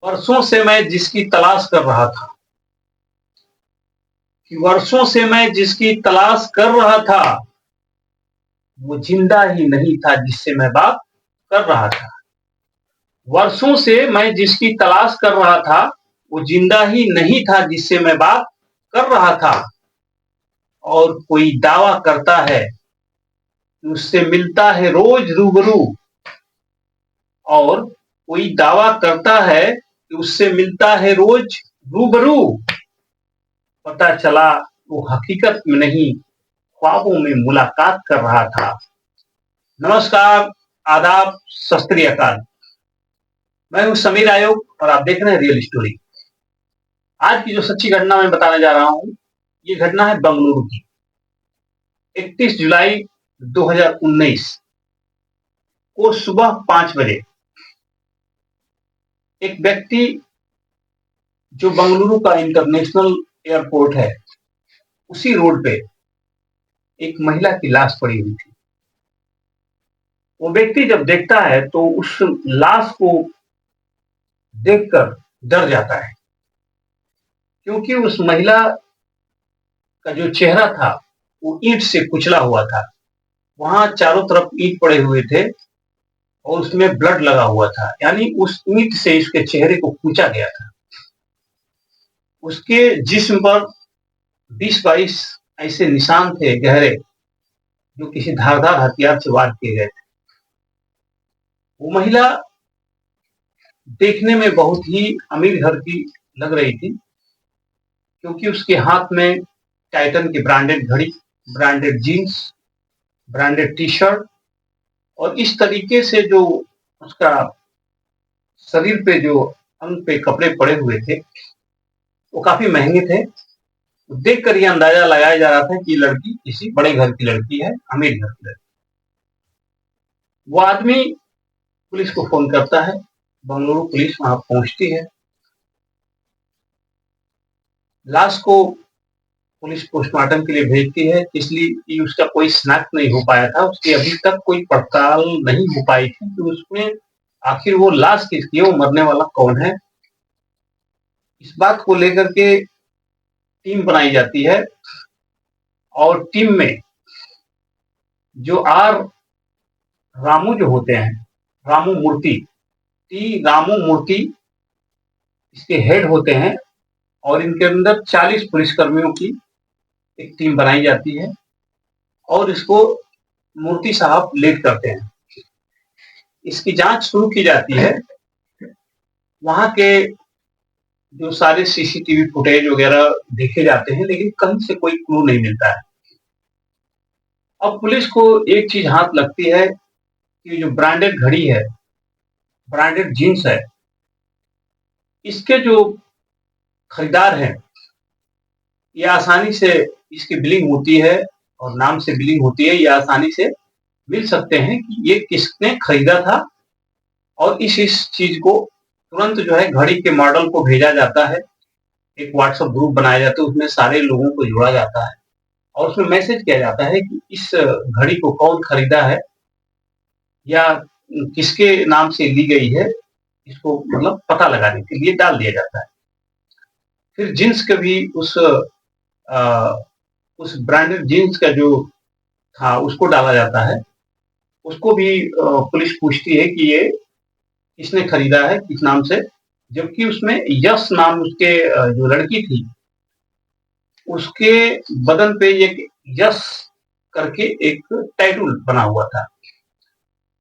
वर्षों से मैं जिसकी तलाश कर रहा था वर्षों से मैं जिसकी तलाश कर रहा था वो जिंदा ही नहीं था जिससे मैं बात कर रहा था। वर्षों से मैं जिसकी तलाश कर रहा था वो जिंदा ही नहीं था जिससे मैं बात कर रहा था। और कोई दावा करता है कि उससे मिलता है रोज रूबरू। और कोई दावा करता है कि उससे मिलता है रोज रूबरू। पता चला वो हकीकत में नहीं ख्वाबों में मुलाकात कर रहा था। नमस्कार, आदाब, सत श्री अकाल। मैं हूं समीर आयोग और आप देख रहे हैं रियल स्टोरी। आज की जो सच्ची घटना मैं बताने जा रहा हूं, ये घटना है बंगलुरु की। 31 जुलाई 2019 को सुबह 5 बजे एक व्यक्ति जो बंगलुरु का इंटरनेशनल एयरपोर्ट है उसी रोड पे एक महिला की लाश पड़ी हुई थी। वो व्यक्ति जब देखता है तो उस लाश को देखकर डर जाता है, क्योंकि उस महिला का जो चेहरा था वो ईंट से कुचला हुआ था। वहां चारों तरफ ईंट पड़े हुए थे और उसमें ब्लड लगा हुआ था, यानी उस ईंट से इसके चेहरे को कूचा गया था। उसके जिस्म पर 20-22 ऐसे निशान थे गहरे, जो किसी धारदार हथियार से वार किए गए थे। वो महिला देखने में बहुत ही अमीर घर की लग रही थी, क्योंकि उसके हाथ में टाइटन की ब्रांडेड घड़ी, branded jeans, branded T shirt और इस तरीके से जो उसका शरीर पे जो अंग पे कपड़े पड़े हुए थे वो काफी महंगे थे। देखकर यह अंदाजा लगाया जा रहा था कि लड़की किसी बड़े घर की लड़की है, अमीर घर की लड़की। वो आदमी पुलिस को फोन करता है। बंगलुरु पुलिस वहां पहुंचती है। लाश को पुलिस पोस्टमार्टम के लिए भेजती है, इसलिए कि उसका कोई शिनाख्त नहीं हो पाया था। उसकी अभी तक कोई पड़ताल नहीं हो पाई थी कि उसमें आखिर वो लाश किसकी है, वो मरने वाला कौन है। इस बात को लेकर के टीम बनाई जाती है और टीम में जो आर रामू जो होते हैं, रामू मूर्ति, टी रामू मूर्ति इसके हेड होते हैं और इनके अंदर 40 पुलिसकर्मियों की एक टीम बनाई जाती है और इसको मूर्ति साहब लीड करते हैं। इसकी जांच शुरू की जाती है। वहां के जो सारे सीसीटीवी फुटेज वगैरह देखे जाते हैं, लेकिन कहीं से कोई क्लू नहीं मिलता है। अब पुलिस को एक चीज हाथ लगती है कि जो ब्रांडेड घड़ी है, ब्रांडेड जीन्स है, इसके जो खरीदार हैं ये आसानी से इसकी बिलिंग होती है और नाम से बिलिंग होती है। ये आसानी से मिल सकते हैं कि ये किसने खरीदा था और इस चीज को तुरंत जो है घड़ी के मॉडल को भेजा जाता है। एक व्हाट्सएप ग्रुप बनाया जाता है, उसमें सारे लोगों को जोड़ा जाता है और उसमें मैसेज किया जाता है कि इस घड़ी को कौन खरीदा है या किसके नाम से ली गई है, इसको मतलब पता लगाने के लिए डाल दिया जाता है। फिर जींस के भी उस ब्रांडेड जीन्स का जो था उसको डाला जाता है। उसको भी पुलिस पूछती है कि ये किसने खरीदा है, किस नाम से, जबकि उसमें यश नाम उसके जो लड़की थी उसके बदन पे एक यश करके एक टैटू बना हुआ था।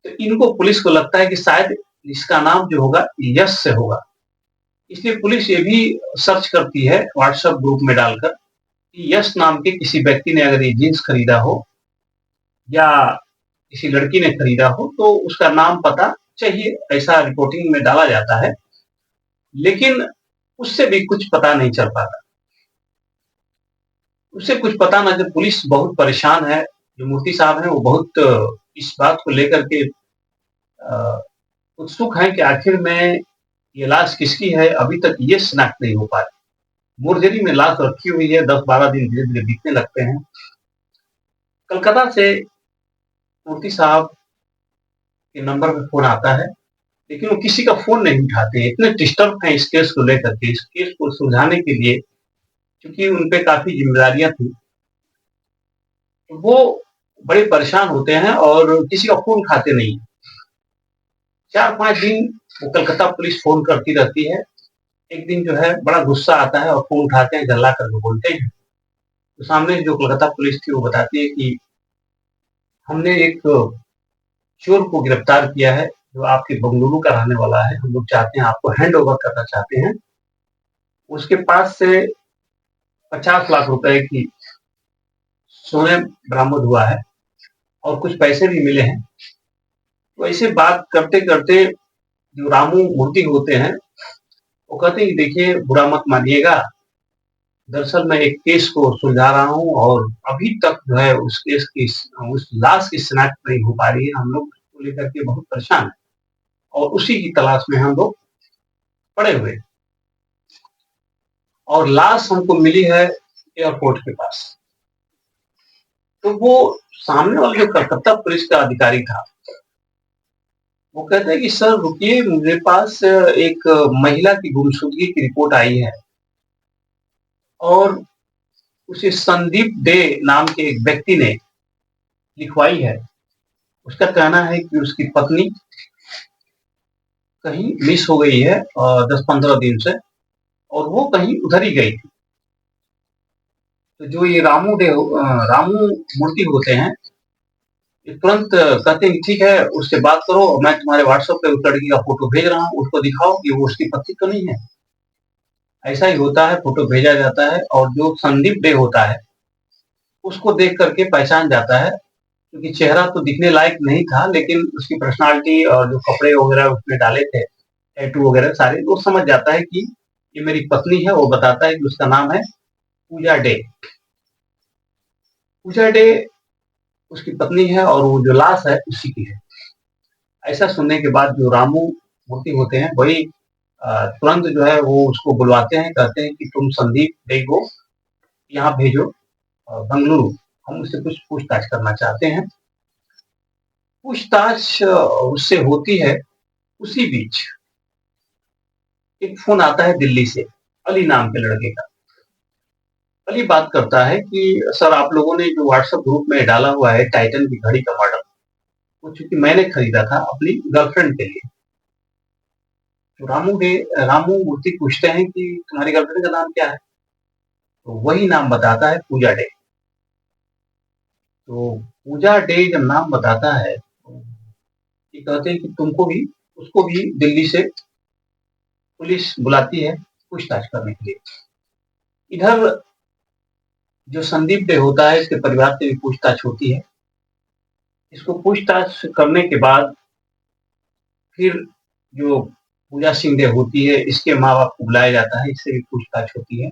तो इनको पुलिस को लगता है कि शायद इसका नाम जो होगा यश से होगा, इसलिए पुलिस ये भी सर्च करती है व्हाट्सएप ग्रुप में डालकर कि यश नाम के किसी व्यक्ति ने अगर ये जीन्स खरीदा हो या किसी लड़की ने खरीदा हो तो उसका नाम पता चाहिए, ऐसा रिपोर्टिंग में डाला जाता है। लेकिन उससे भी कुछ पता नहीं चल पाता। उससे कुछ पता ना, जब पुलिस बहुत परेशान है, जो मूर्ति साहब हैं वो बहुत इस बात को लेकर के उत्सुक है कि आखिर में ये लाश किसकी है, अभी तक ये शिनाख्त नहीं हो पाई। मोर्चरी में लाश रखी हुई है, 10-12 दिन धीरे धीरे बीतने लगते हैं। कलकत्ता से मूर्ति साहब के नंबर पे फोन आता है लेकिन वो किसी का फ़ोन नहीं उठाते हैं, इतने डिस्टर्ब हैं इस केस को लेकर के, इस केस को सुलझाने के लिए, क्योंकि उन पे काफ़ी ज़िम्मेदारियाँ थी, तो वो बड़े परेशान होते हैं और किसी का फ़ोन उठाते नहीं। 4-5 दिन वो कलकत्ता पुलिस फ़ोन करती रहती है। एक दिन जो है बड़ा गुस्सा आता है और फ़ोन उठाते हैं, चिल्ला कर के बोलते हैं। तो सामने जो कलकत्ता पुलिस थी वो बताती है कि हमने एक चोर को गिरफ्तार किया है, जो आपके बंगलुरु का रहने वाला है। हम लोग चाहते हैं आपको हैंड ओवर करना चाहते हैं। उसके पास से 50 लाख रुपए की सोने बरामद हुआ है और कुछ पैसे भी मिले हैं। तो ऐसे बात करते-करते जो रामू मूर्ति होते हैं, वो कहते हैं कि देखिए बुरा मत मानिएगा, दरअसल मैं एक केस को सुलझा रहा हूँ और अभी तक जो है उस केस की उस लाश की शिनाख्त नहीं हो पा रही है। हम लोग उसको लेकर के बहुत परेशान हैं और उसी की तलाश में हम लोग पड़े हुए हैं और लाश हमको मिली है एयरपोर्ट के पास। तो वो सामने वाला जो कलकत्ता पुलिस का अधिकारी था, वो कहता है कि सर रुकिए, मेरे पास एक महिला की गुमशुदगी की रिपोर्ट आई है और उसे संदीप डे नाम के एक व्यक्ति ने लिखवाई है। उसका कहना है कि उसकी पत्नी कहीं मिस हो गई है 10-15 दिन से और वो कहीं उधर ही गई थी। तो जो ये रामू मूर्ति होते हैं, ये तुरंत कहते हैं कि ठीक है उससे बात करो, मैं तुम्हारे व्हाट्सएप पे उस लड़की का फोटो भेज रहा हूँ, उसको दिखाओ कि वो उसकी पत्नी तो नहीं है। ऐसा ही होता है, फोटो भेजा जाता है और जो संदीप डे होता है उसको देख करके पहचान जाता है, क्योंकि चेहरा तो दिखने लायक नहीं था लेकिन उसकी पर्सनालिटी और जो कपड़े वगैरह उसने डाले थे, टैटू वगैरह सारे, वो समझ जाता है कि ये मेरी पत्नी है। वो बताता है कि उसका नाम है पूजा डे। पूजा डे उसकी पत्नी है और वो जो लाश है उसी की है। ऐसा सुनने के बाद जो रामू मूर्ति होते हैं वही तुरंत जो है वो उसको बुलवाते हैं, कहते हैं कि तुम संदीप डे को यहाँ भेजो बंगलुरु, हम उससे कुछ पूछताछ करना चाहते हैं। पूछताछ उससे होती है, उसी बीच एक फोन आता है दिल्ली से, अली नाम के लड़के का। अली बात करता है कि सर आप लोगों ने जो व्हाट्सएप ग्रुप में डाला हुआ है टाइटन की घड़ी का मॉडल, वो चूंकि मैंने खरीदा था अपनी गर्लफ्रेंड के लिए। तो रामू मूर्ति पूछते हैं कि तुम्हारी गर्लफ्रेंड का नाम क्या है? तो वही नाम बताता है पूजा डे। तो पूजा डे जब नाम बताता है तो ये कहते हैं कि तुमको भी उसको भी दिल्ली से पुलिस बुलाती है पूछताछ करने के लिए। इधर जो संदीप डे होता है इसके परिवार से भी पूछताछ होती है। इसको पूछताछ करने के बाद फिर जो पूजा सिंह डे होती है इसके माँ बाप को बुलाया जाता है, इससे भी पूछताछ होती है।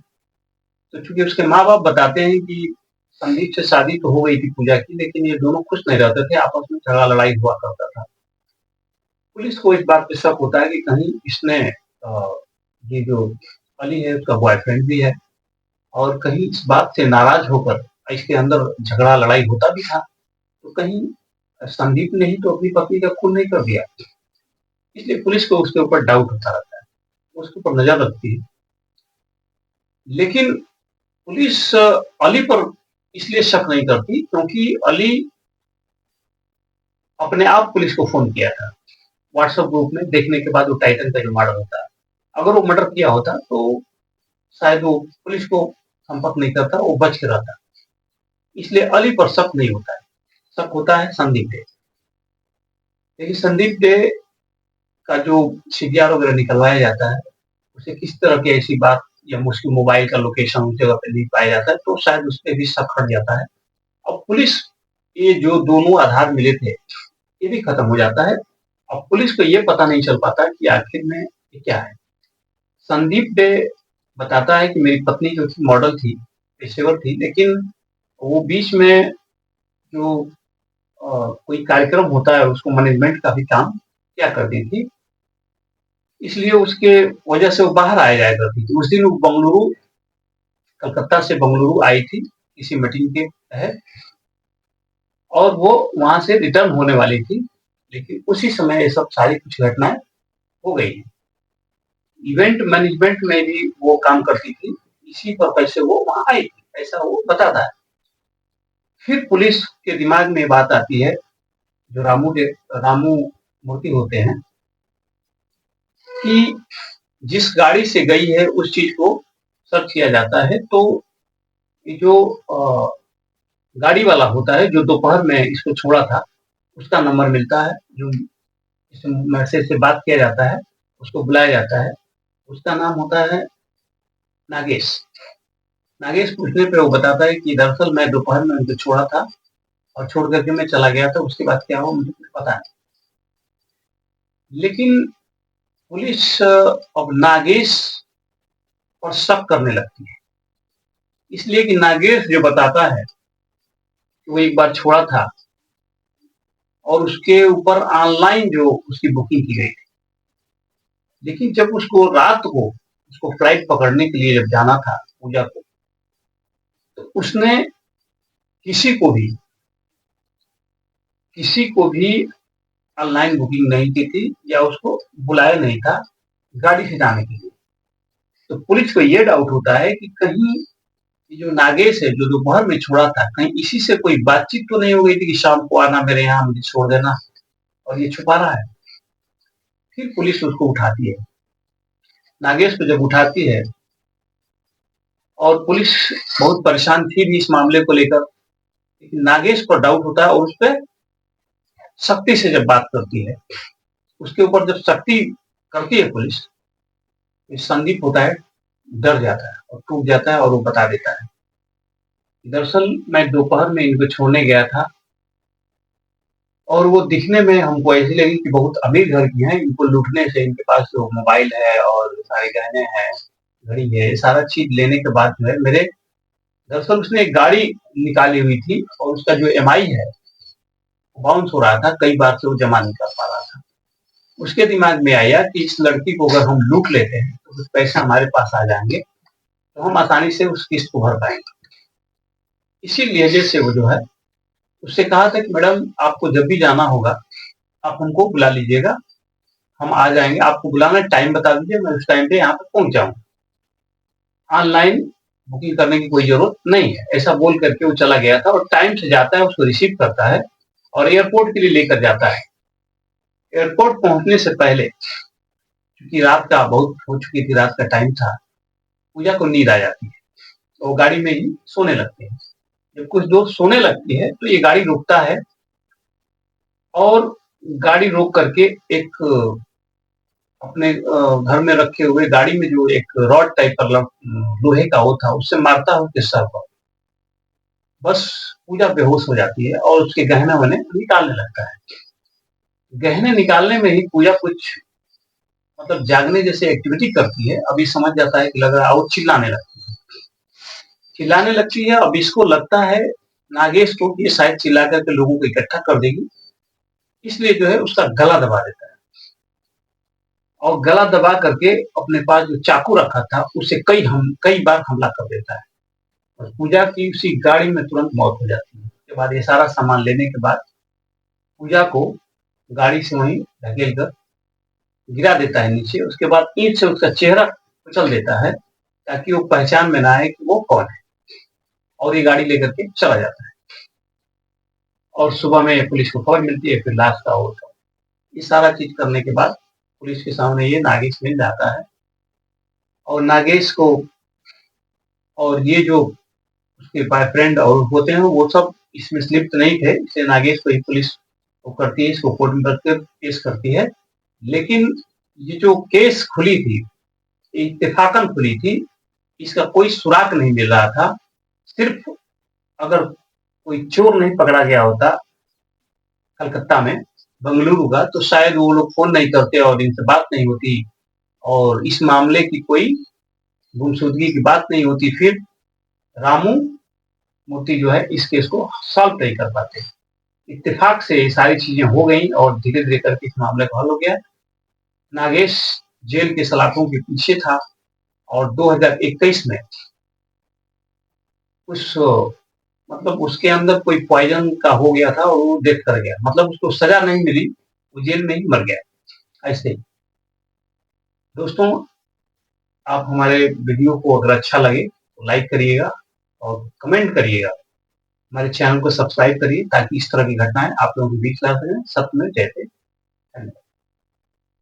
तो चूंकि उसके माँ बाप बताते हैं कि संदीप से शादी तो हो गई थी पूजा की, लेकिन ये दोनों खुश नहीं रहते थे, आपस में झगड़ा लड़ाई हुआ करता था। पुलिस को इस बात पे शक होता है कि कहीं इसने ये जो अली है उसका बॉयफ्रेंड भी है और कहीं इस बात से नाराज होकर इसके अंदर झगड़ा लड़ाई होता भी था, तो कहीं संदीप ने ही तो अपनी पत्नी का खून नहीं कर दिया। इसलिए पुलिस को उसके ऊपर डाउट होता रहता है, उसके ऊपर नजर रखती है। लेकिन पुलिस अली पर इसलिए शक नहीं करती क्योंकि अली अपने आप पुलिस को फोन किया था व्हाट्सएप ग्रुप में देखने के बाद, वो टाइटन का जो मर्डर होता है, अगर वो मर्डर किया होता तो शायद वो पुलिस को संपर्क नहीं करता, वो बच के रहता। इसलिए अली पर शक नहीं होता है, शक होता है संदीप डे। लेकिन संदीप डे का जो सीडीआर वगैरह निकलवाया जाता है, उसे किस तरह की ऐसी बात या उसकी मोबाइल का लोकेशन उस जगह पे नहीं पाया जाता है, तो शायद उस पर भी शक हट जाता है और पुलिस ये जो दोनों आधार मिले थे ये भी खत्म हो जाता है। अब पुलिस को ये पता नहीं चल पाता कि आखिर में ये क्या है। संदीप डे बताता है कि मेरी पत्नी जो थी मॉडल थी, पेशेवर थी, लेकिन वो बीच में जो कोई कार्यक्रम होता है उसको मैनेजमेंट का भी काम किया करती थी, इसलिए उसके वजह से वो बाहर आया जाया करती थी। उस दिन वो कलकत्ता से बंगलुरु आई थी किसी मीटिंग के तहत और वो वहां से रिटर्न होने वाली थी, लेकिन उसी समय ये सब सारी कुछ घटनाएं हो गई है। इवेंट मैनेजमेंट में भी वो काम करती थी, इसी पर्पज से वो वहाँ आई थी, ऐसा वो बताता है। फिर पुलिस के दिमाग में बात आती है, जो रामू मूर्ति होते हैं, कि जिस गाड़ी से गई है उस चीज को सर्च किया जाता है, तो ये जो गाड़ी वाला होता है जो दोपहर में इसको छोड़ा था, उसका नंबर मिलता है, जो इस मैसेज से बात किया जाता है, उसको बुलाया जाता है, उसका नाम होता है नागेश। नागेश पूछने पे वो बताता है कि दरअसल मैं दोपहर में उनको छोड़ा था और छोड़ करके मैं चला गया था, उसके बाद क्या हुआ मुझे कुछ पता नहीं। लेकिन पुलिस अब नागेश पर शक करने लगती है, इसलिए कि नागेश जो बताता है कि वो एक बार छोड़ा था और उसके ऊपर ऑनलाइन जो उसकी बुकिंग की गई थी, लेकिन जब उसको रात को उसको फ्लाइट पकड़ने के लिए जब जाना था पूजा को, तो उसने किसी को भी किसी को भी ऑनलाइन बुकिंग नहीं की थी या उसको बुलाया नहीं था गाड़ी से जाने के लिए। तो पुलिस को ये डाउट होता है कि कहीं ये जो नागेश है जो दोपहर में छोड़ा था, कहीं इसी से कोई बातचीत तो नहीं हो गई थी कि शाम को आना मेरे यहाँ, मुझे छोड़ देना, और ये छुपा रहा है। फिर पुलिस उसको उठाती है, नागेश को जब उठाती है, और पुलिस बहुत परेशान थी भी इस मामले को लेकर, लेकिन नागेश पर डाउट होता है और उस पर सख्ती से जब बात करती है, उसके ऊपर जब सख्ती करती है पुलिस, तो संदीप होता है, डर जाता है और टूट जाता है और वो बता देता है, दरअसल मैं दोपहर में इनको छोड़ने गया था और वो दिखने में हमको ऐसी लगी कि बहुत अमीर घर की हैं, इनको लूटने से इनके पास जो मोबाइल है और सारे गहने हैं, घड़ी है, सारा चीज लेने के बाद जो है मेरे, दरअसल उसने एक गाड़ी निकाली हुई थी और उसका जो एमआई है बाउंस हो रहा था, कई बार से वो जमा नहीं कर पा रहा था। उसके दिमाग में आया कि इस लड़की को अगर हम लूट लेते हैं तो कुछ पैसे हमारे पास आ जाएंगे, तो हम आसानी से उस किस्त को भर पाएंगे। इसी लिहाजे से वो जो है उससे कहा था कि मैडम आपको जब भी जाना होगा आप हमको बुला लीजिएगा, हम आ जाएंगे, आपको बुलाना टाइम बता दीजिए, मैं उस टाइम पे यहाँ पे पहुंच जाऊंगा, ऑनलाइन बुकिंग करने की कोई जरूरत नहीं है। ऐसा बोल करके वो चला गया था और टाइम से जाता है, उसको रिसीव करता है और एयरपोर्ट के लिए लेकर जाता है। एयरपोर्ट पहुंचने से पहले, क्योंकि रात का बहुत हो चुकी थी, रात का टाइम था, पूजा को नींद आ जाती है, तो वो गाड़ी में ही सोने लगते हैं। जब कुछ दोस्त सोने लगती है तो ये गाड़ी रुकता है और गाड़ी रोक करके एक अपने घर में रखे हुए गाड़ी में जो एक रॉड टाइप का लोहे का वो था, उससे मारता है उसके सर पर। बस पूजा बेहोश हो जाती है और उसके गहने वहने निकालने लगता है। गहने निकालने में ही पूजा कुछ मतलब जागने जैसे एक्टिविटी करती है, अभी समझ जाता है कि लग रहा है, और चिल्लाने लगती है। चिल्लाने लगती है, अब इसको लगता है नागेश को कि ये शायद चिल्ला करके लोगों को इकट्ठा कर देगी, इसलिए जो है उसका गला दबा देता है और गला दबा करके अपने पास जो चाकू रखा था उससे कई बार हमला कर देता है और पूजा की उसी गाड़ी में तुरंत मौत हो जाती है। उसके बाद ये सारा सामान लेने के बाद पूजा को गाड़ी से वहीं धकेल कर गिरा देता है नीचे, उसके बाद ईंट से उसका चेहरा कुचल देता है ताकि वो पहचान में ना आए कि वो कौन है, और ये गाड़ी लेकर के चला जाता है। और सुबह में पुलिस को खबर मिलती है, फिर लाश का वो ये सारा चीज करने के बाद पुलिस के सामने ये नागेश मिल जाता है और नागेश को, और ये जो उसके बॉयफ्रेंड और होते हैं वो सब इसमें लिप्त नहीं थे, इसलिए नागेश को ही पुलिस वो करती है, इसको कोर्ट में रखकर केस करती है। लेकिन ये जो केस खुली थी, इत्तेफाकन खुली थी, इसका कोई सुराग नहीं मिल रहा था। सिर्फ अगर कोई चोर नहीं पकड़ा गया होता कलकत्ता में, बंगलुरु का, तो शायद वो लोग फोन नहीं करते और इनसे बात नहीं होती और इस मामले की कोई गुमशुदगी की बात नहीं होती, फिर रामू मूर्ति जो है इस केस को सॉल्व नहीं कर पाते। इत्तेफाक से ये सारी चीजें हो गई और धीरे धीरे करके इस मामले का हल हो गया। नागेश जेल के सलाखों के पीछे था और 2021 में उस मतलब उसके अंदर कोई पॉइजन का हो गया था और वो डेथ कर गया, मतलब उसको सजा नहीं मिली, वो जेल में ही मर गया ऐसे ही। दोस्तों, आप हमारे वीडियो को अगर अच्छा लगे तो लाइक करिएगा और कमेंट करिएगा। हमारे चैनल को सब्सक्राइब करिए ताकि इस तरह की घटनाएँ आप लोगों के बीच ला सकें। सत्य में जयते। धन्यवाद।